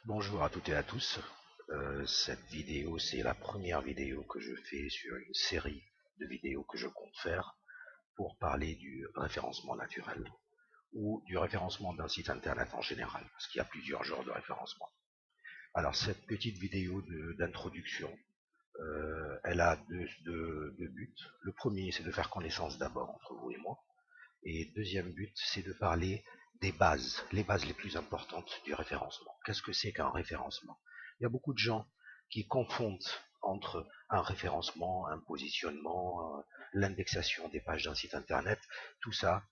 Bonjour à toutes et à tous. Cette vidéo, c'est la première vidéo que je fais sur une série de vidéos que je compte faire pour parler du référencement naturel ou du référencement d'un site internet en général, parce qu'il y a plusieurs genres de référencement. Alors cette petite vidéo d'introduction, elle a deux buts. Le premier, c'est de faire connaissance d'abord entre vous et moi. Et deuxième but, c'est de parler des bases, les bases les plus importantes du référencement. Qu'est-ce que c'est qu'un référencement? Il y a beaucoup de gens qui confondent entre un référencement, un positionnement, l'indexation des pages d'un site internet. Tout ça,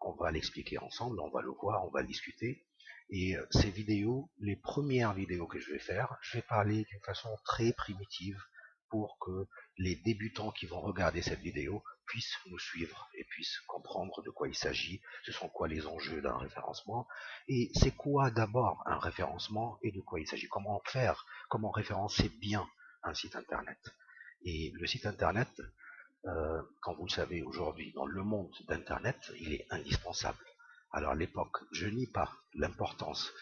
on va l'expliquer ensemble, on va le voir, on va le discuter. Et ces vidéos, les premières vidéos que je vais faire, je vais parler d'une façon très primitive pour que les débutants qui vont regarder cette vidéo puissent nous suivre et puissent comprendre de quoi il s'agit, ce sont quoi les enjeux d'un référencement, et c'est quoi d'abord un référencement et de quoi il s'agit, comment faire, comment référencer bien un site internet. Et le site internet, quand vous le savez aujourd'hui dans le monde d'internet, il est indispensable. Alors à l'époque, je nie pas l'importance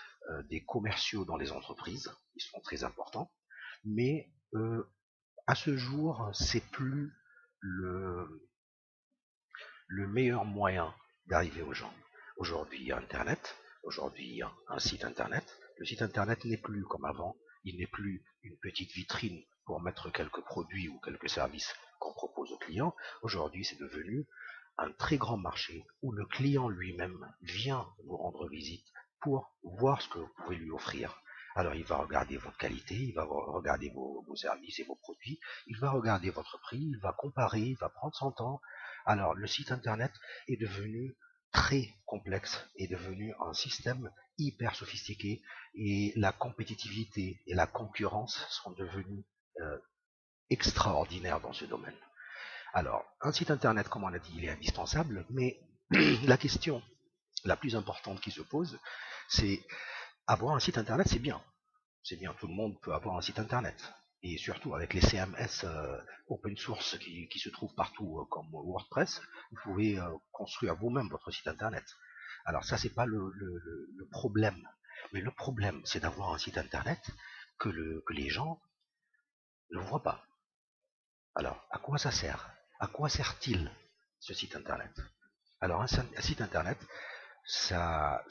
des commerciaux dans les entreprises, ils sont très importants, mais à ce jour, c'est plus le, le meilleur moyen d'arriver aux gens. Aujourd'hui, il y a Internet, aujourd'hui, il y a un site Internet. Le site Internet n'est plus comme avant, il n'est plus une petite vitrine pour mettre quelques produits ou quelques services qu'on propose aux clients. Aujourd'hui, c'est devenu un très grand marché où le client lui-même vient vous rendre visite pour voir ce que vous pouvez lui offrir. Alors il va regarder votre qualité, il va regarder vos services et vos produits, il va regarder votre prix, il va comparer, il va prendre son temps. Alors le site internet est devenu très complexe, est devenu un système hyper sophistiqué et la compétitivité et la concurrence sont devenues extraordinaires dans ce domaine. Alors, un site internet, comme on a dit, il est indispensable, mais la question la plus importante qui se pose, c'est avoir un site internet, c'est bien. C'est bien, tout le monde peut avoir un site internet. Et surtout avec les CMS open source qui se trouvent partout comme WordPress, vous pouvez construire vous-même votre site internet. Alors ça, c'est pas le problème. Mais le problème, c'est d'avoir un site internet que les gens ne voient pas. Alors, à quoi ça sert? À quoi sert-il ce site internet? Alors, un site internet, sa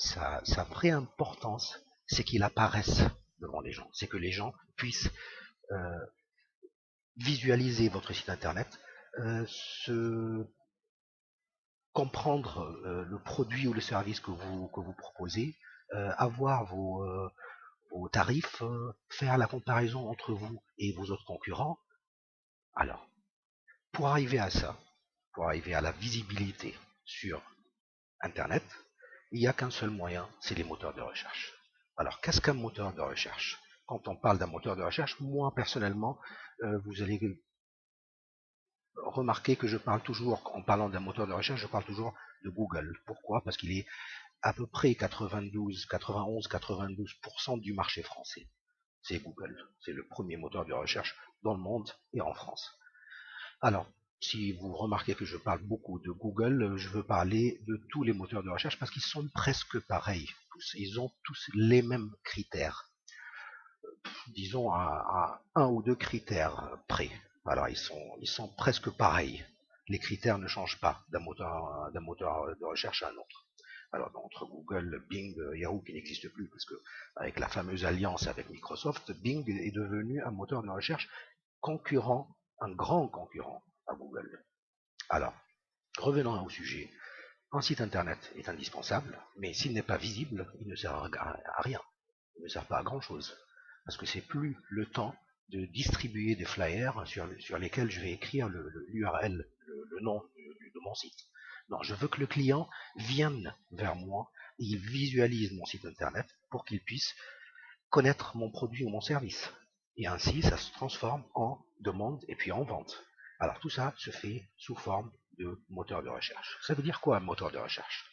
vraie importance, c'est qu'il apparaisse devant les gens. C'est que les gens puissent euh, visualiser votre site internet, se comprendre le produit ou le service que vous proposez, avoir vos tarifs, faire la comparaison entre vous et vos autres concurrents. Alors, pour arriver à ça, pour arriver à la visibilité sur Internet, il n'y a qu'un seul moyen, c'est les moteurs de recherche. Alors, qu'est-ce qu'un moteur de recherche? Quand on parle d'un moteur de recherche, moi personnellement, vous allez remarquer que je parle toujours, en parlant d'un moteur de recherche, je parle toujours de Google. Pourquoi? Parce qu'il est à peu près 91-92% du marché français. C'est Google. C'est le premier moteur de recherche dans le monde et en France. Alors, si vous remarquez que je parle beaucoup de Google, je veux parler de tous les moteurs de recherche parce qu'ils sont presque pareils. Ils ont tous les mêmes critères, disons à un ou deux critères près. Alors, ils sont presque pareils. Les critères ne changent pas d'un moteur de recherche à un autre. Alors, entre Google, Bing, Yahoo qui n'existe plus parce que avec la fameuse alliance avec Microsoft, Bing est devenu un moteur de recherche concurrent, un grand concurrent à Google. Alors, revenons au sujet. Un site internet est indispensable, mais s'il n'est pas visible, il ne sert à rien. Il ne sert pas à grand chose. Parce que c'est plus le temps de distribuer des flyers sur lesquels je vais écrire l'URL, le nom de mon site. Non, je veux que le client vienne vers moi et il visualise mon site internet pour qu'il puisse connaître mon produit ou mon service. Et ainsi, ça se transforme en demande et puis en vente. Alors tout ça se fait sous forme de moteur de recherche. Ça veut dire quoi un moteur de recherche?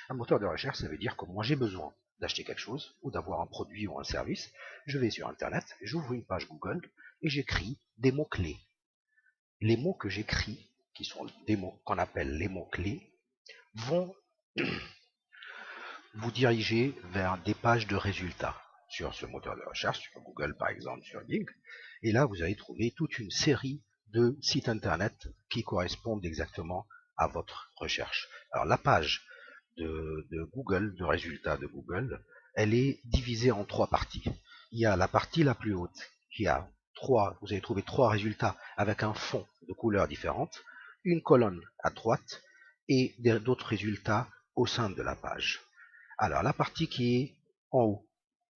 Un moteur de recherche, ça veut dire que moi j'ai besoin d'acheter quelque chose ou d'avoir un produit ou un service. Je vais sur Internet, j'ouvre une page Google et j'écris des mots-clés. Les mots que j'écris, qui sont des mots qu'on appelle les mots-clés, vont vous diriger vers des pages de résultats. sur ce moteur de recherche, sur Google par exemple, sur Bing, et là vous allez trouver toute une série de sites internet qui correspondent exactement à votre recherche. Alors la page de Google, de résultats de Google, elle est divisée en trois parties. Il y a la partie la plus haute qui a vous allez trouver trois résultats avec un fond de couleurs différentes, une colonne à droite et d'autres résultats au sein de la page. Alors la partie qui est en haut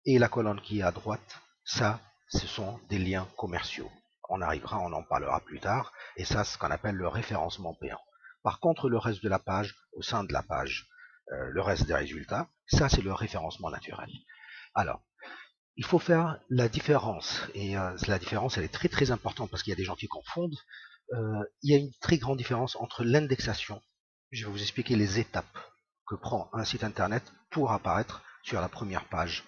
et la colonne qui est à droite, ça, ce sont des liens commerciaux. On en parlera plus tard, et ça, c'est ce qu'on appelle le référencement payant. Par contre, le reste de la page, au sein de la page, le reste des résultats, ça, c'est le référencement naturel. Alors, il faut faire la différence, et la différence, elle est très très importante parce qu'il y a des gens qui confondent. Il y a une très grande différence entre l'indexation. Je vais vous expliquer les étapes que prend un site internet pour apparaître sur la première page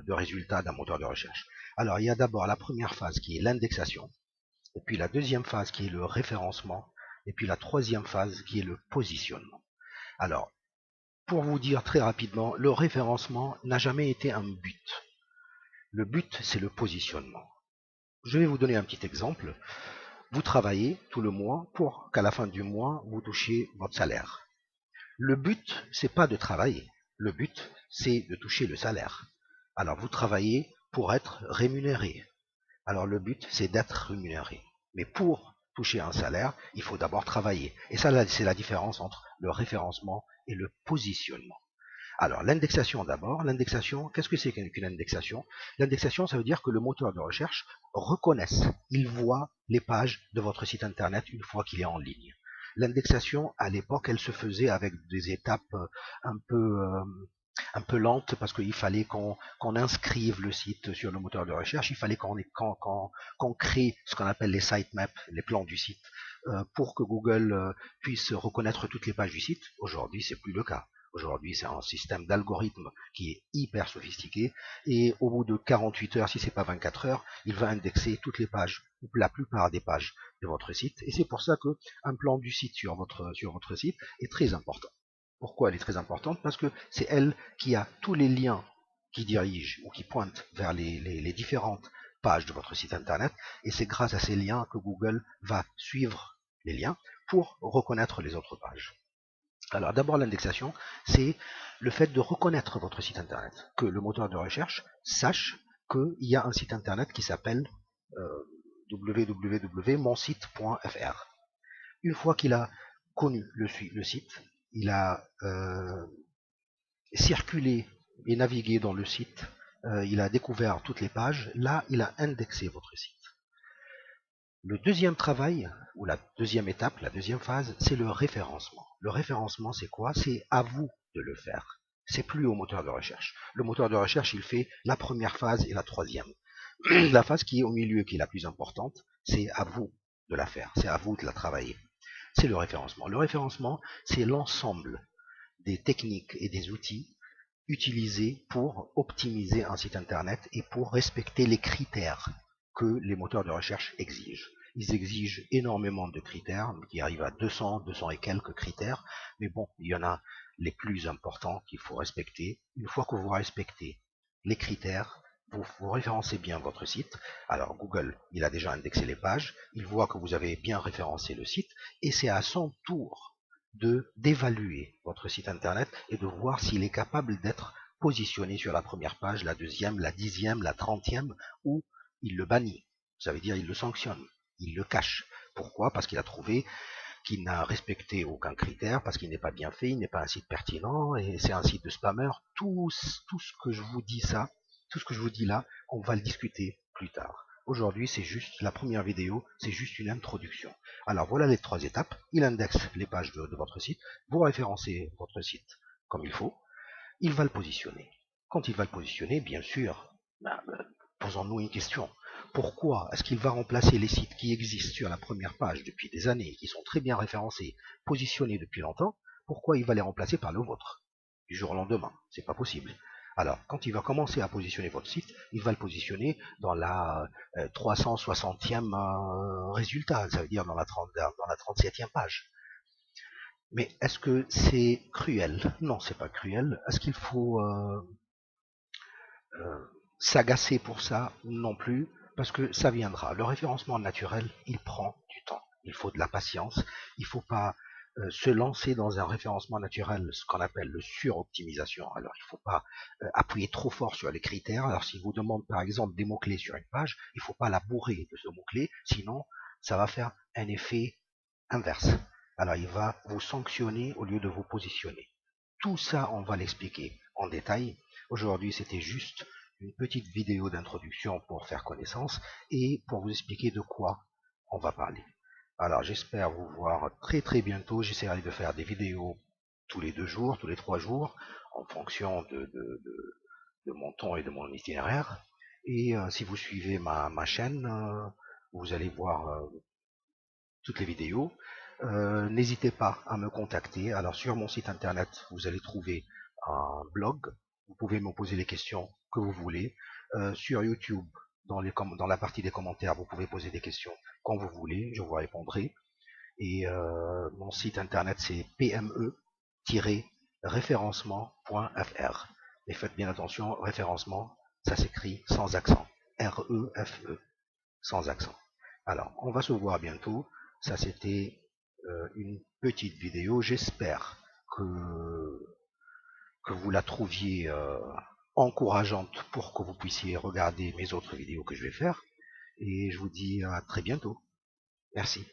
de résultats d'un moteur de recherche. Alors, il y a d'abord la première phase qui est l'indexation, et puis la deuxième phase qui est le référencement, et puis la troisième phase qui est le positionnement. Alors, pour vous dire très rapidement, le référencement n'a jamais été un but. Le but, c'est le positionnement. Je vais vous donner un petit exemple. Vous travaillez tout le mois pour qu'à la fin du mois, vous touchiez votre salaire. Le but, c'est pas de travailler. Le but, c'est de toucher le salaire. Alors, vous travaillez pour être rémunéré. Alors, le but, c'est d'être rémunéré. Mais pour toucher un salaire, il faut d'abord travailler. Et ça, c'est la différence entre le référencement et le positionnement. Alors, l'indexation d'abord. L'indexation, qu'est-ce que c'est qu'une indexation? L'indexation, ça veut dire que le moteur de recherche reconnaisse, il voit les pages de votre site internet une fois qu'il est en ligne. L'indexation, à l'époque, elle se faisait avec des étapes un peu lentes parce qu'il fallait qu'on inscrive le site sur le moteur de recherche, il fallait qu'on crée ce qu'on appelle les sitemaps, les plans du site, pour que Google puisse reconnaître toutes les pages du site. Aujourd'hui, c'est plus le cas. Aujourd'hui, c'est un système d'algorithme qui est hyper sophistiqué et au bout de 48 heures, si ce n'est pas 24 heures, il va indexer toutes les pages, ou la plupart des pages de votre site. Et c'est pour ça qu'un plan du site sur votre site est très important. Pourquoi elle est très importante? Parce que c'est elle qui a tous les liens qui dirigent ou qui pointent vers les différentes pages de votre site internet. Et c'est grâce à ces liens que Google va suivre les liens pour reconnaître les autres pages. Alors d'abord l'indexation, c'est le fait de reconnaître votre site internet, que le moteur de recherche sache qu'il y a un site internet qui s'appelle www.monsite.fr. Une fois qu'il a connu le site, il a circulé et navigué dans le site, il a découvert toutes les pages, là il a indexé votre site. Le deuxième travail, ou la deuxième étape, la deuxième phase, c'est le référencement. Le référencement, c'est quoi? C'est à vous de le faire. C'est plus au moteur de recherche. Le moteur de recherche, il fait la première phase et la troisième. La phase qui est au milieu, qui est la plus importante, c'est à vous de la faire. C'est à vous de la travailler. C'est le référencement. Le référencement, c'est l'ensemble des techniques et des outils utilisés pour optimiser un site internet et pour respecter les critères que les moteurs de recherche exigent. Ils exigent énormément de critères, qui arrivent à 200 et quelques critères, mais bon, il y en a les plus importants qu'il faut respecter. Une fois que vous respectez les critères, vous référencez bien votre site. Alors Google, il a déjà indexé les pages, il voit que vous avez bien référencé le site, et c'est à son tour d'évaluer votre site internet et de voir s'il est capable d'être positionné sur la première page, la deuxième, la 10e, la 30e, ou il le bannit. Ça veut dire il le sanctionne, il le cache. Pourquoi? Parce qu'il a trouvé qu'il n'a respecté aucun critère, parce qu'il n'est pas bien fait, il n'est pas un site pertinent, et c'est un site de spammer. Tout ce que je vous dis tout ce que je vous dis là, on va le discuter plus tard. Aujourd'hui, c'est juste la première vidéo, c'est juste une introduction. Alors voilà les trois étapes. Il indexe les pages de votre site, vous référencez votre site comme il faut, il va le positionner. Quand il va le positionner, bien sûr, posons-nous une question. Pourquoi est-ce qu'il va remplacer les sites qui existent sur la première page depuis des années, qui sont très bien référencés, positionnés depuis longtemps? Pourquoi il va les remplacer par le vôtre du jour au lendemain? C'est pas possible. Alors, quand il va commencer à positionner votre site, il va le positionner dans la 360e résultat, ça veut dire dans la 37e page. Mais est-ce que c'est cruel? Non, c'est pas cruel. Est-ce qu'il faut s'agacer pour ça non plus, parce que ça viendra. Le référencement naturel, il prend du temps. Il faut de la patience. Il ne faut pas se lancer dans un référencement naturel, ce qu'on appelle le suroptimisation. Alors, il ne faut pas appuyer trop fort sur les critères. Alors, s'il vous demande par exemple des mots-clés sur une page, il ne faut pas la bourrer de ce mot-clé, sinon ça va faire un effet inverse. Alors, il va vous sanctionner au lieu de vous positionner. Tout ça, on va l'expliquer en détail. Aujourd'hui, c'était juste une petite vidéo d'introduction pour faire connaissance et pour vous expliquer de quoi on va parler. Alors, j'espère vous voir très très bientôt. J'essaierai de faire des vidéos tous les 2 jours, tous les 3 jours, en fonction de mon temps et de mon itinéraire. Et si vous suivez ma chaîne, vous allez voir toutes les vidéos. N'hésitez pas à me contacter. Alors sur mon site internet, vous allez trouver un blog. Vous pouvez me poser les questions que vous voulez. Sur YouTube, dans la partie des commentaires, vous pouvez poser des questions quand vous voulez. Je vous répondrai. Et mon site internet, c'est pme-référencement.fr. Et faites bien attention, référencement, ça s'écrit sans accent. R-E-F-E, sans accent. Alors, on va se voir bientôt. Ça, c'était une petite vidéo. J'espère que vous la trouviez encourageante pour que vous puissiez regarder mes autres vidéos que je vais faire. Et je vous dis à très bientôt. Merci.